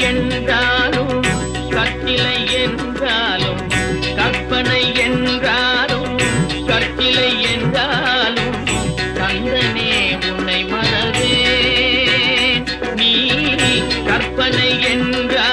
என்றாலும் கற்சிலை என்றாலும் கற்பனை என்றாலும் கற்சிலை என்றாலும் கந்தனே உன்னை மறவேன் நீ கற்பனை என்றாலும்